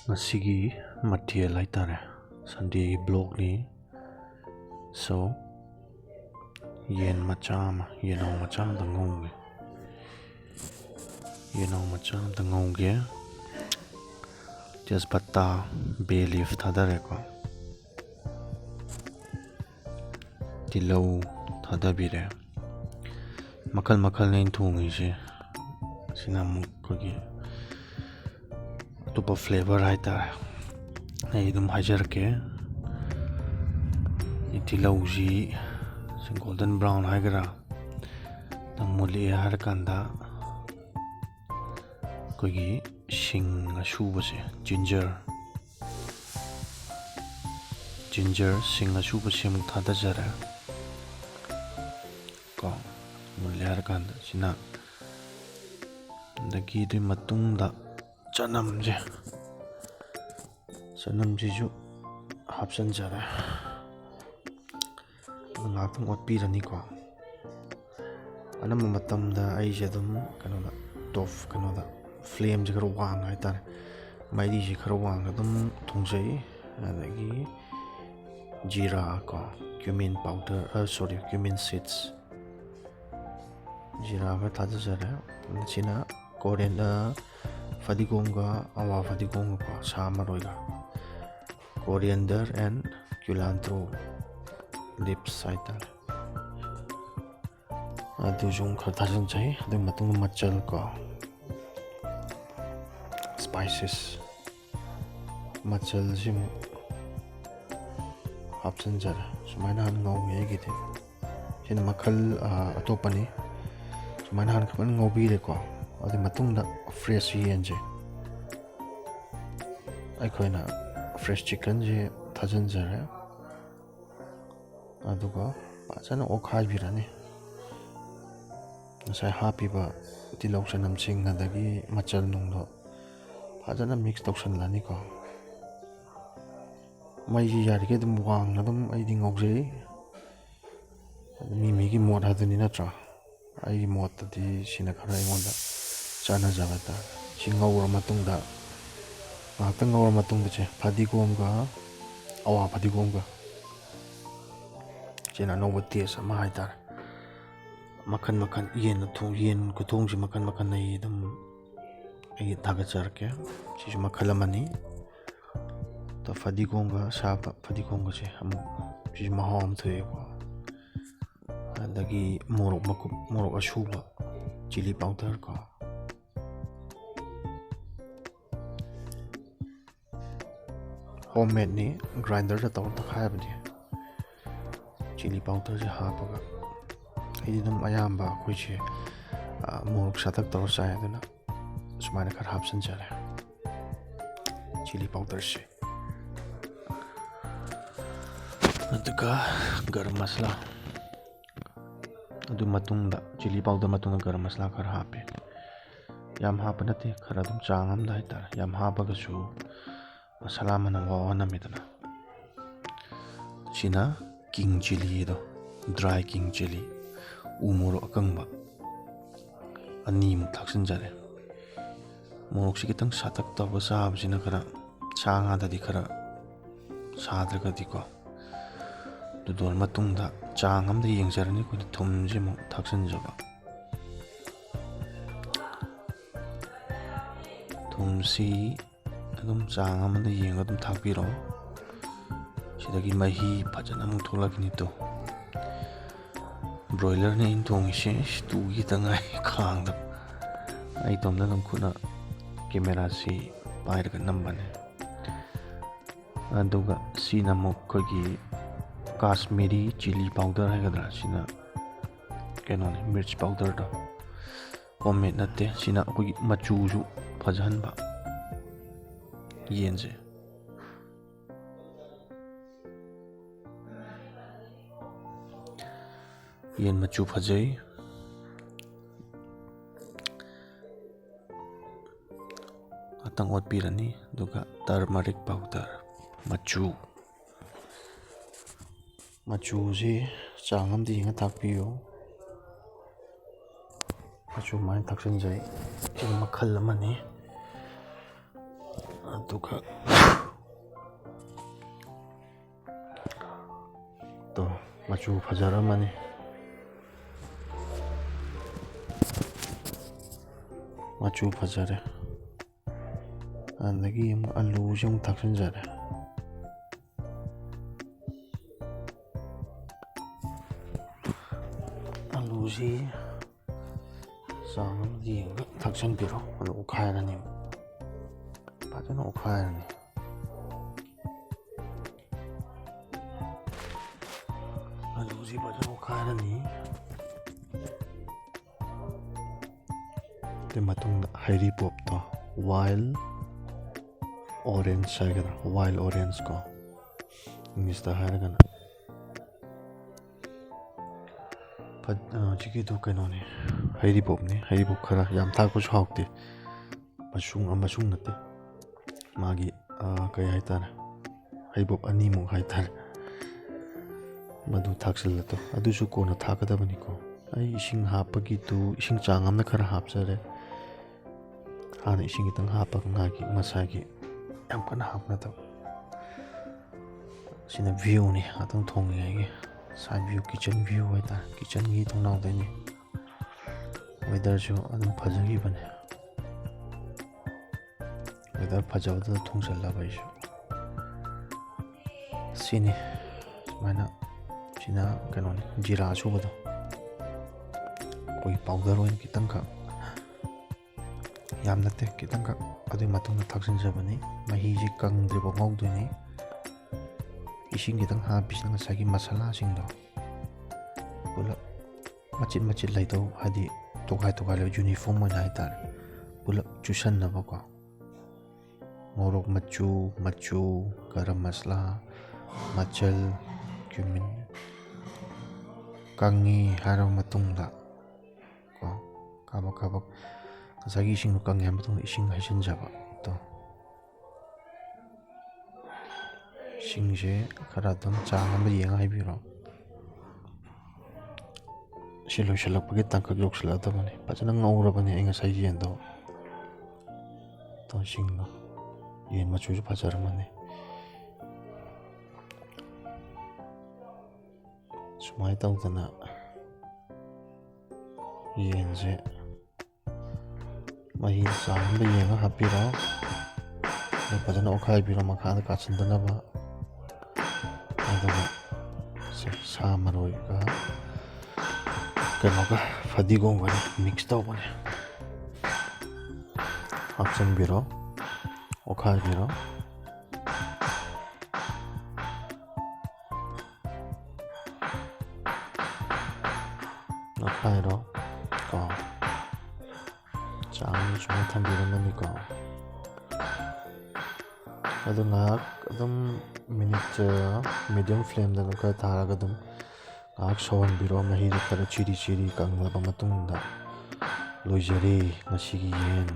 ꯉꯁꯤꯒꯤ ꯃꯊꯦꯜ ꯍꯥꯏꯇꯥꯔꯦ ꯁꯟꯗꯦꯒꯤ ꯕ꯭ꯂꯣꯛꯅꯤ. ꯁꯣ ꯌꯦꯟ ꯃꯆꯥ ꯑꯃ ꯌꯦꯅꯥꯎ ꯃꯆꯥ ꯑꯃꯇ ꯉꯧꯒꯦ. ꯌꯦꯅꯥꯎ ꯃꯆꯥ ꯑꯃꯇ ꯉꯧꯒꯦ. ꯇꯦꯖꯄꯇꯥ ꯕꯦ ꯂꯤꯐ ꯊꯥꯗꯔꯦꯀꯣ. ꯇꯤꯜꯍꯧ ꯊꯥꯗꯕꯤꯔꯦ. ꯃꯈꯜ ꯃꯈꯜꯅꯦ ꯑꯩꯅ ꯊꯣꯡꯉꯤꯁꯦ. ꯑꯁꯤꯅ ꯑꯃꯨꯛ ꯑꯩꯈꯣꯏꯒꯤ ꯑꯇꯣꯞꯄ ꯐ꯭ꯂꯦꯚꯔ ꯍꯥꯏꯇꯥꯔꯦ. ꯑꯩ ꯑꯗꯨꯝ ꯍꯥꯏꯖꯔꯛꯀꯦ. ꯇꯤꯜꯍꯧꯁꯤ ꯒꯣꯜꯗꯟ ꯕ꯭ꯔꯥꯎꯟ ꯍꯥꯏꯒꯦꯔꯥ ꯃꯨꯜꯂꯛꯑꯦ ꯍꯥꯏꯔꯀꯥꯟꯗ ꯑꯩꯈꯣꯏꯒꯤ ꯁꯤꯡ ꯑꯁꯨꯕꯁꯦ ꯖꯤꯟꯖꯔ ꯁꯤꯡ ꯑꯁꯨꯕꯁꯦ ꯑꯃꯨꯛ ꯊꯥꯗꯖꯔꯦ ꯀꯣ. ꯃꯨꯜꯂꯦ ꯍꯥꯏꯔꯀꯥꯟꯗ ꯁꯤꯅ ꯑꯗꯒꯤ ꯑꯗꯨꯒꯤ ꯃꯇꯨꯡꯗ ꯆꯅꯝꯁꯤꯁꯨ ꯍꯥꯞꯆꯤꯟꯖꯔꯦ. ꯉꯥꯛꯇꯪ ꯑꯣꯠꯄꯤꯔꯅꯤꯀꯣ. ꯑꯅꯝꯕ ꯃꯇꯝꯗ ꯑꯩꯁꯦ ꯑꯗꯨꯝ ꯀꯩꯅꯣꯗ ꯐ꯭ꯂꯦꯝꯁꯦ ꯈꯔ ꯋꯥꯡꯅ ꯍꯥꯏꯇꯥꯔꯦ, ꯃꯩꯔꯤꯁꯦ ꯈꯔ ꯋꯥꯡꯅ ꯑꯗꯨꯝ ꯊꯣꯡꯖꯩ. ꯑꯗꯒꯤ ꯖꯤꯔꯥ ꯀꯣ, ꯀ꯭ꯌꯨꯃꯤꯟ ꯀ꯭ꯌꯨꯃꯤꯟ ꯁꯤꯗ꯭ꯁ, ꯖꯤꯔꯥ ꯈꯔ ꯊꯥꯗꯖꯔꯦ. ꯁꯤꯅ ꯐꯗꯤꯒꯣꯝꯒ ꯑꯋꯥ ꯐꯗꯤꯒꯣꯝꯒ ꯀꯣ, ꯁꯥ ꯃꯔꯣꯏꯒ, ꯀꯣꯔꯤꯌꯦꯟꯗꯔ ꯑꯦꯟ ꯀ꯭ꯌꯨꯂꯥꯟꯇ꯭ꯔꯣ ꯂꯤꯞꯁ ꯍꯥꯏꯇꯥꯔꯦ, ꯑꯗꯨꯁꯨ ꯈꯔ ꯊꯥꯖꯤꯟꯖꯩ. ꯑꯗꯨꯒꯤ ꯃꯇꯨꯡꯗ ꯃꯆꯜ ꯀꯣ, ꯁ꯭ꯄꯥꯏꯁꯦꯁ, ꯃꯆꯜꯁꯤ ꯑꯃꯨꯛ ꯍꯥꯞꯆꯤꯟꯖꯔꯦ. ꯁꯨꯃꯥꯏꯅ ꯍꯥꯟꯅ ꯉꯧꯋꯦ ꯑꯩꯒꯤꯗꯤ. ꯁꯤꯅ ꯃꯈꯜ ꯑꯇꯣꯞꯄꯅꯤ. ꯁꯨꯃꯥꯏꯅ ꯍꯥꯟꯅ ꯐꯖꯅ ꯉꯧꯕꯤꯔꯦꯀꯣ. ꯑꯗꯨꯒꯤ ꯃꯇꯨꯡꯗ ꯐ꯭ꯔꯦꯁ ꯌꯦꯟꯁꯦ, ꯑꯩꯈꯣꯏꯅ ꯐ꯭ꯔꯦꯁ ꯆꯤꯛꯀꯟꯁꯦ ꯊꯥꯖꯤꯟꯖꯔꯦ. ꯑꯗꯨꯒ ꯐꯖꯅ ꯑꯣꯠꯈꯥꯏꯕꯤꯔꯅꯤ. ꯉꯁꯥꯏ ꯍꯥꯞꯄꯤꯕ ꯇꯤꯜꯍꯧ ꯆꯅꯝꯁꯤꯡ ꯑꯗꯒꯤ ꯃꯆꯜ ꯅꯨꯡꯗꯣ ꯐꯖꯅ ꯃꯤꯛꯁ ꯇꯧꯁꯜꯂꯅꯤꯀꯣ. ꯃꯩꯁꯤ ꯌꯥꯔꯤꯈꯩ ꯑꯗꯨꯝ ꯋꯥꯡꯅ ꯑꯗꯨꯝ ꯑꯩꯗꯤ ꯉꯧꯖꯩ. ꯃꯤ ꯃꯤꯒꯤ ꯃꯣꯠ ꯍꯥꯏꯗꯨꯅꯤ ꯅꯠꯇ꯭ꯔꯥ. ꯑꯩꯒꯤ ꯃꯣꯠꯇꯗꯤ ꯁꯤꯅ ꯈꯔ ꯑꯩꯉꯣꯟꯗ ꯆꯥꯟꯅꯖꯕ ꯍꯥꯏꯇꯥꯔꯦ. ꯁꯤ ꯉꯧꯔ ꯃꯇꯨꯡꯗ ꯉꯥꯏꯍꯥꯛꯇꯪ ꯉꯧꯔ ꯃꯇꯨꯡꯗ ꯐꯗꯤꯒꯣꯝꯒ ꯑꯋꯥ ꯐꯗꯤꯒꯣꯝꯒ, ꯁꯤꯅ ꯑꯅꯧꯕ ꯇꯦꯁ ꯑꯃ ꯍꯥꯏꯇꯥꯔꯦ. ꯃꯈꯜ ꯌꯦꯟ ꯈꯨꯊꯣꯡꯁꯤ ꯃꯈꯜ ꯑꯩ ꯊꯥꯒꯠꯆꯔꯛꯀꯦ. ꯁꯤꯁꯨ ꯃꯈꯜ ꯑꯃꯅꯤ. ꯐꯗꯤꯒꯣꯝꯒ ꯁꯥꯕ ꯐꯗꯤꯒꯣꯝꯒꯁꯦ ꯑꯃꯨꯛ ꯁꯤꯁꯨ ꯃꯍꯥꯎ ꯑꯃ ꯊꯣꯛꯑꯦꯀꯣ. ꯑꯗꯒꯤ ꯃꯣꯔꯣꯛ ꯑꯁꯨꯕ, ꯆꯤꯂꯤ ꯄꯥꯎꯗꯔ ꯀꯣ, ꯍꯣꯝꯃꯦꯗꯅꯤ, ꯒ꯭ꯔꯥꯏꯟꯗꯔꯗ ꯇꯧꯔ ꯇꯛꯈꯥꯏꯕꯅꯤ. ꯆꯤꯂꯤ ꯄꯥꯎꯗꯔꯁꯦ ꯍꯥꯞꯄꯒ ꯑꯩꯗꯤ ꯑꯗꯨꯝ ꯑꯌꯥꯝꯕ ꯑꯩꯈꯣꯏꯁꯦ ꯃꯣꯔꯣꯛ ꯁꯥꯇꯛ ꯇꯧꯔ ꯆꯥꯏ. ꯑꯗꯨꯅ ꯁꯨꯃꯥꯏꯅ ꯈꯔ ꯍꯥꯞꯆꯤꯟꯖꯔꯦ ꯆꯤꯂꯤ ꯄꯥꯎꯗꯔꯁꯦ. ꯑꯗꯨꯒ ꯒꯔꯝ ꯃꯁꯂꯥ, ꯑꯗꯨ ꯃꯇꯨꯡꯗ ꯆꯤꯂꯤ ꯄꯥꯎꯗꯔ ꯃꯇꯨꯡꯗ ꯒꯔꯝ ꯃꯁꯂꯥ ꯈꯔ ꯍꯥꯞꯄꯦ. ꯌꯥꯝ ꯍꯥꯞꯄ ꯅꯠꯇꯦ, ꯈꯔ ꯑꯗꯨꯝ ꯆꯥꯡ ꯑꯃꯗ ꯍꯥꯏꯇꯥꯔꯦ. ꯌꯥꯝ ꯍꯥꯞꯄꯒꯁꯨ ꯃꯁꯂꯥ ꯃꯅꯝ ꯅꯝꯃꯤꯗꯅ. ꯁꯤꯅ ꯀꯤꯡ ꯆꯤꯂꯤꯗꯣ, ꯗ꯭ꯔꯥꯏ ꯀꯤꯡ ꯆꯤꯂꯤ, ꯎ ꯃꯣꯔꯣꯛ ꯑꯀꯪꯕ ꯑꯅꯤꯃꯨꯛ ꯊꯥꯛꯆꯤꯟꯖꯔꯦ. ꯃꯣꯔꯣꯛꯁꯤꯈꯤꯇꯪ ꯁꯥꯇꯛ ꯇꯧꯔꯒ ꯆꯥꯕꯁꯤꯅꯈꯔ, ꯁꯥ ꯉꯥꯗꯗꯤꯈꯔ ꯁꯥꯗ꯭ꯔꯒꯗꯤꯀꯣ. ꯑꯗꯨ ꯃꯇꯨꯡꯗ ꯆꯥꯡ ꯑꯃꯗ ꯌꯦꯡꯖꯔꯅꯤ. ꯑꯩꯈꯣꯏꯅ ꯊꯨꯝꯁꯤ ꯑꯃꯨꯛ ꯊꯥꯛꯆꯤꯟꯖꯕ. ꯊꯨꯝꯁꯤ ꯑꯗꯨꯝ ꯆꯥꯡ ꯑꯃꯗ ꯌꯦꯡꯉꯒ ꯑꯗꯨꯝ ꯊꯥꯛꯄꯤꯔꯣ. ꯁꯤꯗꯒꯤ ꯃꯍꯤ ꯐꯖꯅ ꯑꯃꯨꯛ ꯊꯣꯛꯂꯛꯈꯤꯅꯤ. ꯕ꯭ꯔꯣꯏꯂꯔꯅꯤ ꯑꯩꯅ ꯊꯣꯡꯉꯤꯁꯦ. ꯇꯨꯈꯤꯇ ꯉꯥꯏ ꯈꯥꯡꯗ. ꯑꯩ ꯏꯇꯣꯝꯗ ꯑꯗꯨꯝ ꯈꯨꯠꯅ ꯀꯦꯃꯦꯔꯥꯁꯤ ꯄꯥꯏꯔꯒ ꯅꯝꯕꯅꯦ. ꯑꯗꯨꯒ ꯁꯤꯅ ꯑꯃꯨꯛ ꯑꯩꯈꯣꯏꯒꯤ ꯀꯥꯁꯃꯤꯔꯤ ꯆꯤꯂꯤ ꯄꯥꯎꯗꯔ ꯍꯥꯏꯒꯗ꯭ꯔꯥ, ꯁꯤꯅ ꯀꯩꯅꯣꯅꯤ, ꯃꯤꯔꯆ ꯄꯥꯎꯗꯔꯗꯣ, ꯍꯣꯝꯃꯦꯗ ꯅꯠꯇꯦ. ꯁꯤꯅ ꯑꯩꯈꯣꯏꯒꯤ ꯃꯆꯨꯁꯨ ꯐꯖꯍꯟꯕ ꯌꯦꯟꯁꯦ. ꯌꯦꯟ ꯃꯆꯨ ꯐꯖꯩ. ꯉꯥꯛꯇꯪ ꯑꯣꯠꯄꯤꯔꯅꯤ. ꯑꯗꯨꯒ ꯇꯔꯃꯔꯤꯛ ꯄꯥꯎꯗꯔ, ꯃꯆꯨꯁꯤ ꯆꯥꯡ ꯑꯃꯗ ꯌꯦꯡꯉ ꯊꯥꯛꯄꯤꯌꯨ. ꯃꯆꯨ ꯃꯥꯏꯅ ꯊꯥꯛꯆꯤꯟꯖꯩ. ꯁꯤꯅ ꯃꯈꯜ ꯑꯃꯅꯤ. ꯑꯗꯨꯒ ꯇꯣ ꯃꯆꯨ ꯐꯖꯔꯝꯃꯅꯤ ꯃꯆꯨ ꯐꯖꯔꯦ ꯑꯗꯒꯤ ꯑꯃꯨꯛ ꯑꯂꯨꯁꯦ ꯑꯃꯨꯛ ꯊꯥꯛꯆꯤꯟꯖꯔꯦ ꯑꯂꯨꯁꯤ ꯆꯥꯡ ꯑꯃꯗ ꯌꯦꯡꯉꯒ ꯊꯥꯛꯆꯤꯟꯕꯤꯔꯣ ꯑꯗꯨ ꯑꯣꯠꯈꯥꯏꯔꯅꯤ ꯐꯖꯅ ꯑꯣꯠꯈꯥꯏꯔꯅꯤ ꯑꯂꯨꯁꯤ ꯐꯖꯅ ꯑꯣꯠꯈꯥꯏꯔꯅꯤ ꯑꯗꯨꯒꯤ ꯃꯇꯨꯡꯗ ꯍꯩꯔꯤꯕꯣꯞꯇꯣ ꯋꯥꯏꯜ ꯑꯣꯔꯦꯟꯖ ꯍꯥꯏꯒꯗ꯭ꯔꯥ ꯋꯥꯏꯜ ꯑꯣꯔꯦꯟꯖ ꯀꯣ ꯏꯪꯂꯤꯁꯇ ꯍꯥꯏꯔꯒꯅ ꯍꯧꯖꯤꯛꯀꯤꯗꯨ ꯀꯩꯅꯣꯅꯤ ꯍꯩꯔꯤꯕꯣꯞꯅꯤ ꯍꯩꯔꯤꯕꯣꯞ ꯈꯔ ꯌꯥꯝ ꯊꯥꯛꯄꯁꯨ ꯍꯥꯎꯇꯦ ꯃꯁꯨꯡ ꯅꯠꯇꯦ ꯃꯥꯒꯤ ꯀꯩ ꯍꯥꯏꯇꯥꯔꯦ ꯍꯩꯔꯤꯕꯣꯞ ꯑꯅꯤꯃꯨꯛ ꯍꯥꯏꯇꯥꯔꯦ ꯃꯗꯨ ꯊꯥꯛꯆꯤꯜꯂꯗꯣ ꯑꯗꯨꯁꯨ ꯀꯣꯟꯅ ꯊꯥꯛꯀꯗꯕꯅꯤꯀꯣ ꯑꯩ ꯏꯁꯤꯡ ꯍꯥꯞꯄꯒꯤꯗꯨ ꯏꯁꯤꯡ ꯆꯥꯡ ꯑꯃꯅ ꯈꯔ ꯍꯥꯞꯆꯔꯦ ꯍꯥꯟꯅ ꯏꯁꯤꯡ ꯈꯤꯇꯪ ꯍꯥꯞꯄꯒ ꯉꯁꯥꯏꯒꯤ ꯌꯥꯝ ꯀꯟꯅ ꯍꯥꯞꯄ ꯅꯠꯇꯕ ꯁꯤꯅ ꯚ꯭ꯌꯨꯅꯤ ꯉꯥꯛꯇꯪ ꯊꯣꯡꯉꯤꯉꯩꯒꯤ ꯁꯥꯏꯠ ꯚ꯭ꯌꯨ ꯀꯤꯠꯆꯟ ꯚ꯭ꯌꯨ ꯍꯥꯏꯇꯥꯔꯦ ꯀꯤꯠꯆꯟꯒꯤ ꯊꯣꯡꯅꯥꯎꯗꯩꯅꯤ ꯋꯦꯗꯔꯁꯨ ꯑꯗꯨꯝ ꯐꯖꯈꯤꯕꯅꯦ ꯋꯦꯗꯔ ꯐꯖꯕꯗꯨꯗ ꯊꯣꯡꯖꯜꯂꯕ ꯑꯩꯁꯨ ꯁꯤꯅꯤ ꯁꯨꯃꯥꯏꯅ ꯁꯤꯅ ꯀꯩꯅꯣꯅꯤ ꯖꯤꯔꯥ ꯑꯁꯨꯕꯗꯣ ꯑꯩꯈꯣꯏꯒꯤ ꯄꯥꯎꯗꯔ ꯑꯣꯏꯅ ꯈꯤꯇꯪꯈꯛ ꯌꯥꯝ ꯅꯠꯇꯦ ꯈꯤꯇꯪꯈꯛ ꯑꯗꯨꯒꯤ ꯃꯇꯨꯡꯗ ꯊꯥꯛꯆꯤꯟꯖꯕꯅꯤ ꯃꯍꯤꯁꯤ ꯀꯪꯗ꯭ꯔꯤꯐꯥꯎ ꯉꯧꯗꯣꯏꯅꯤ ꯏꯁꯤꯡ ꯈꯤꯇꯪ ꯍꯥꯞꯄꯤꯁꯤꯅ ꯉꯁꯥꯏꯒꯤ ꯃꯁꯥꯂꯥꯁꯤꯡꯗꯣ ꯄꯨꯂꯞ ꯃꯆꯤꯠ ꯃꯆꯤꯠ ꯂꯩꯗꯧ ꯍꯥꯏꯗꯤ ꯇꯣꯈꯥꯏ ꯂꯩ ꯌꯨꯅꯤꯐꯣꯔꯝ ꯑꯣꯏꯅ ꯍꯥꯏꯇꯥꯔꯦ ꯄꯨꯂꯞ ꯆꯨꯁꯟꯅꯕꯀꯣ ꯃꯣꯔꯣꯛ ꯃꯆꯨ ꯒꯔꯝ ꯃꯁꯂꯥ ꯃꯆꯜ ꯀ꯭ꯌꯨꯃꯤꯟ ꯀꯪꯉꯤ ꯍꯥꯏꯔꯕ ꯃꯇꯨꯡꯗ ꯀꯣ ꯀꯥꯕꯛ ꯉꯁꯥꯏꯒꯤ ꯏꯁꯤꯡꯗꯣ ꯀꯪꯉꯦ ꯍꯥꯏꯕ ꯃꯇꯨꯡꯗ ꯏꯁꯤꯡ ꯍꯩꯖꯤꯟꯖꯕ ꯏꯁꯤꯡꯁꯦ ꯈꯔ ꯑꯗꯨꯝ ꯆꯥꯡ ꯑꯃ ꯌꯦꯡꯉ ꯍꯩꯕꯤꯔꯣ ꯁꯤ ꯂꯣꯏꯁꯤꯜꯂꯛꯄꯒꯤ ꯇꯥꯡꯀꯛ ꯌꯧꯁꯤꯜꯂꯛꯑꯗꯕꯅꯤ ꯐꯖꯅ ꯉꯧꯔꯕꯅꯤ ꯑꯩ ꯉꯁꯥꯏ ꯌꯦꯟꯗꯣ ꯏꯁꯤꯡꯗꯣ ꯌꯦꯟ ꯃꯆꯨꯁꯨ ꯐꯖꯔꯝꯃꯅꯤ ꯁꯨꯃꯥꯏꯅ ꯇꯧꯗꯅ ꯌꯦꯟꯁꯦ ꯃꯍꯤ ꯆꯥꯡ ꯑꯃꯗ ꯌꯦꯡꯉ ꯍꯥꯞꯄꯤꯔꯣ ꯐꯖꯅ ꯑꯣꯠꯈꯥꯏꯕꯤꯔꯣ ꯃꯈꯥꯗ ꯀꯥꯁꯤꯟꯗꯅꯕ ꯑꯗꯨꯒ ꯁꯥ ꯃꯔꯣꯏꯒ ꯀꯩꯅꯣꯒ ꯐꯗꯤꯒꯣꯝꯒꯅꯤ ꯃꯤꯛꯁ ꯇꯧꯕꯅꯦ ꯍꯥꯞꯆꯤꯟꯕꯤꯔꯣ ꯑꯣꯠꯈꯥꯏꯕꯤꯔꯣ ꯑꯣꯠꯈꯥꯏꯔꯣ ꯀꯣ ꯆꯥꯡ ꯁꯨꯃꯥꯏꯅ ꯊꯝꯕꯤꯔꯝꯃꯅꯤꯀꯣ ꯑꯗꯨ ꯉꯥꯏꯍꯥꯛ ꯑꯗꯨꯝ ꯃꯤꯅꯤꯠ ꯃꯤꯗꯤꯌꯝ ꯐ꯭ꯂꯦꯝꯗ ꯑꯗꯨꯝ ꯈꯔ ꯊꯥꯔꯒ ꯑꯗꯨꯝ ꯉꯥꯏꯍꯥꯛ ꯁꯧꯍꯟꯕꯤꯔꯣ ꯃꯍꯤꯗꯨ ꯈꯔ ꯆꯤꯔꯤ ꯀꯪꯂꯕ ꯃꯇꯨꯡꯗ ꯂꯣꯏꯖꯔꯦ ꯉꯁꯤꯒꯤ ꯌꯦꯟ